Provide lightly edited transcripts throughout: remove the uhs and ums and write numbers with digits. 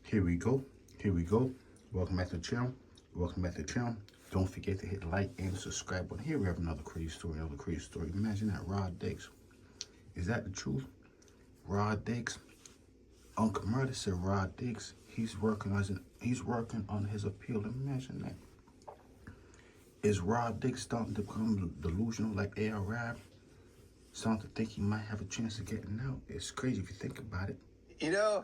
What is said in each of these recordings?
Here we go. Here we go. Welcome back to the channel. Welcome back to the channel. Don't forget to hit like and subscribe button. Here we have another crazy story. Another crazy story. Imagine that. Rod Diggs. Is that the truth? Rod Diggs. Uncle Murder said Rod Diggs. He's working on his appeal. Imagine that. Is Rod Diggs starting to become delusional like A.R. Rab? Starting to think he might have a chance of getting out. It's crazy if you think about it. You know,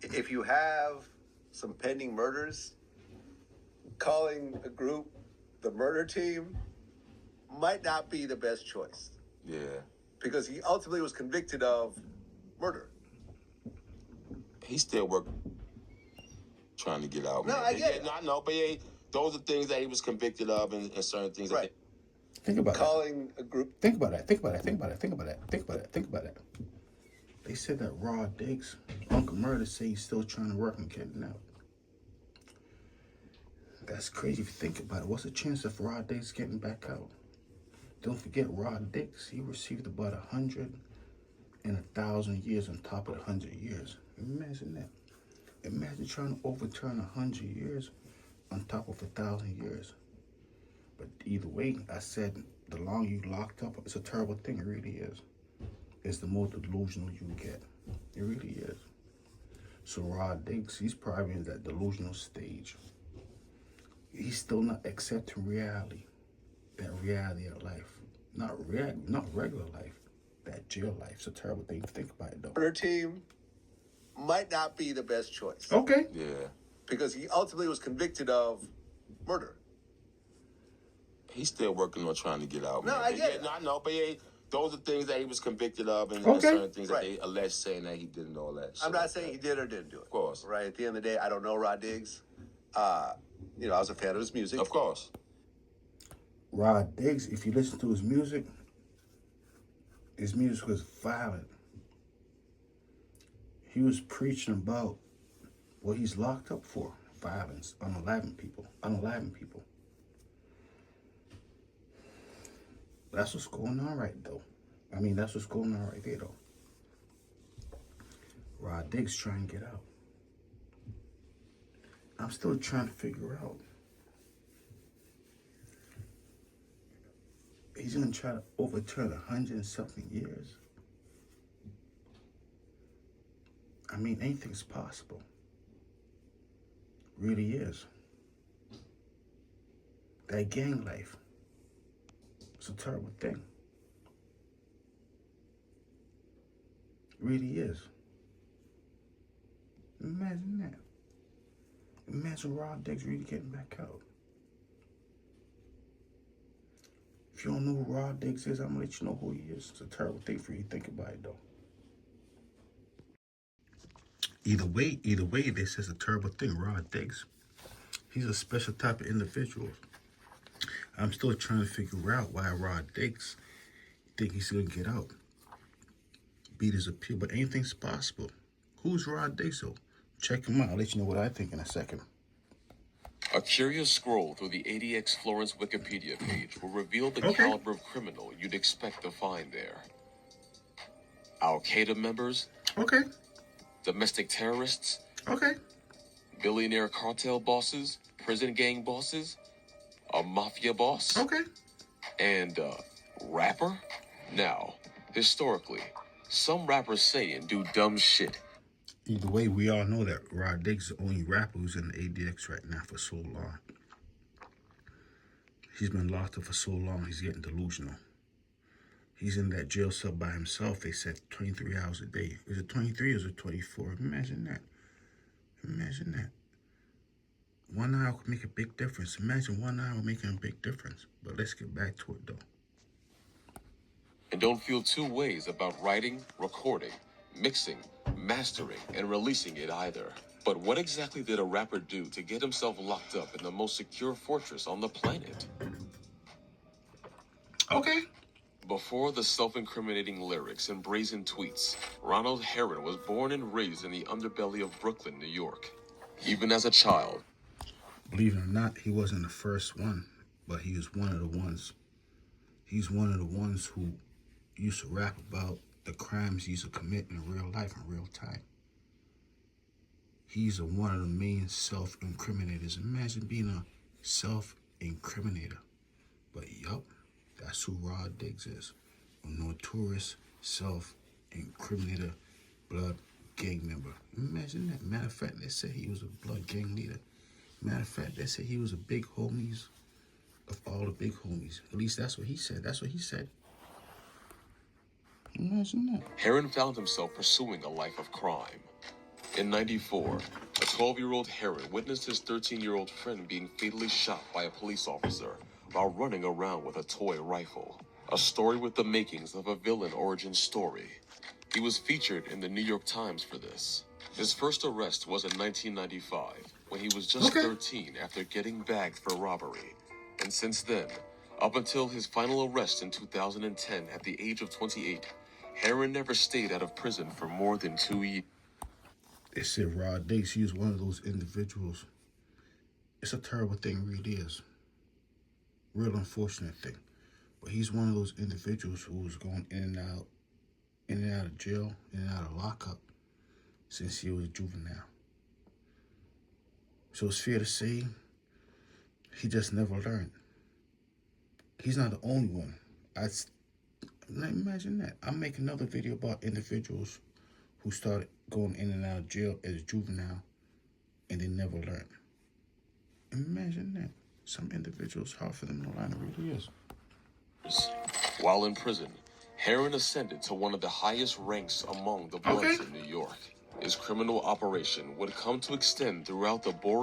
if you have some pending murders, calling a group the murder team might not be the best choice. Yeah. Because he ultimately was convicted of murder. He's still working, trying to get out. No, man. I get it. No, I know, but yeah, those are things that he was convicted of and certain things. Right. Think about Calling a group. Think about that. Think about that. Think about that. Think about that. Think about that. Think about that. They said that Rod Diggs, Uncle Murder, say he's still trying to work on getting out. That's crazy if you think about it. What's the chance of Rod Diggs getting back out? Don't forget Rod Diggs. He received about 100 and 1,000 years on top of the 100 years. Imagine that. Imagine trying to overturn 100 years on top of 1,000 years. But either way, I said the longer you locked up, it's a terrible thing. It really is. It's the more delusional you get. It really is. So Rod Diggs, he's probably in that delusional stage. He's still not accepting reality. That reality of life. Not regular life. That jail life. It's a terrible thing to think about it though. Murder team might not be the best choice. Okay. Yeah. Because he ultimately was convicted of murder. He's still working on trying to get out. No, man. I get it. No, I know, but yeah, those are things that he was convicted of and Okay. certain things Right. that they alleged saying that he didn't know all that shit. I'm not saying he did or didn't do it. Of course. Right? At the end of the day, I don't know Rod Diggs. I was a fan of his music. Of course. Rod Diggs, if you listen to his music was violent. He was preaching about what he's locked up for. Violence, unaliving people. That's what's going on right though. That's what's going on right there though. Rod Diggs trying to get out. I'm still trying to figure out. He's gonna try to overturn 100 and something years. Anything's possible. Really is. That gang life. It's a terrible thing. It really is. Imagine that. Imagine Rod Diggs really getting back out. If you don't know who Rod Diggs is, I'm gonna let you know who he is. It's a terrible thing for you to think about it though. Either way, this is a terrible thing. Rod Diggs, he's a special type of individual. I'm still trying to figure out why Rod Diggs think he's gonna get out, beat his appeal, but anything's possible. Who's Rod Diggs though? Check him out. I'll let you know what I think in a second. A curious scroll through the ADX Florence Wikipedia page will reveal the Okay. caliber of criminal you'd expect to find there. Al-Qaeda members, Okay. domestic terrorists, Okay. billionaire cartel bosses, prison gang bosses, a mafia boss, Okay. and a rapper? Now, historically, some rappers say and do dumb shit. Either way, we all know that Rod Diggs is the only rapper who's in the ADX right now for so long. He's been locked up for so long, he's getting delusional. He's in that jail cell by himself, they said 23 hours a day. Is it 23 or is it 24? Imagine that. Imagine that. 1 hour could make a big difference. Imagine 1 hour making a big difference. But let's get back to it though. And don't feel two ways about writing, recording, mixing, mastering, and releasing it either. But what exactly did a rapper do to get himself locked up in the most secure fortress on the planet? Okay. Before the self-incriminating lyrics and brazen tweets, Ronald Herron was born and raised in the underbelly of Brooklyn, New York. Even as a child, Believe it or not, he wasn't the first one, but he was one of the ones. He's one of the ones who used to rap about the crimes he used to commit in real life, in real time. He's one of the main self-incriminators. Imagine being a self-incriminator. But yup, that's who Rod Diggs is. A notorious self-incriminator, blood gang member. Imagine that. Matter of fact, they said he was a blood gang leader. Matter of fact, they said he was a big homies of all the big homies. At least that's what he said. That's what he said. Imagine that. Heron found himself pursuing a life of crime. In '94, a 12-year-old Heron witnessed his 13-year-old friend being fatally shot by a police officer while running around with a toy rifle. A story with the makings of a villain origin story. He was featured in the New York Times for this. His first arrest was in 1995, when he was just 13 after getting bagged for robbery. And since then, up until his final arrest in 2010 at the age of 28, Heron never stayed out of prison for more than 2 years. They said Rod Diggs, he was one of those individuals. It's a terrible thing, it really is. Real unfortunate thing. But he's one of those individuals who was going in and out of jail, in and out of lockup since he was a juvenile. So it's fair to say he just never learned. He's not the only one. Imagine that. I'll make another video about individuals who started going in and out of jail as juvenile and they never learned. Imagine that. Some individuals, hard for them to learn, it really is. While in prison, Heron ascended to one of the highest ranks among the Bloods in New York. His criminal operation would come to extend throughout the Boerum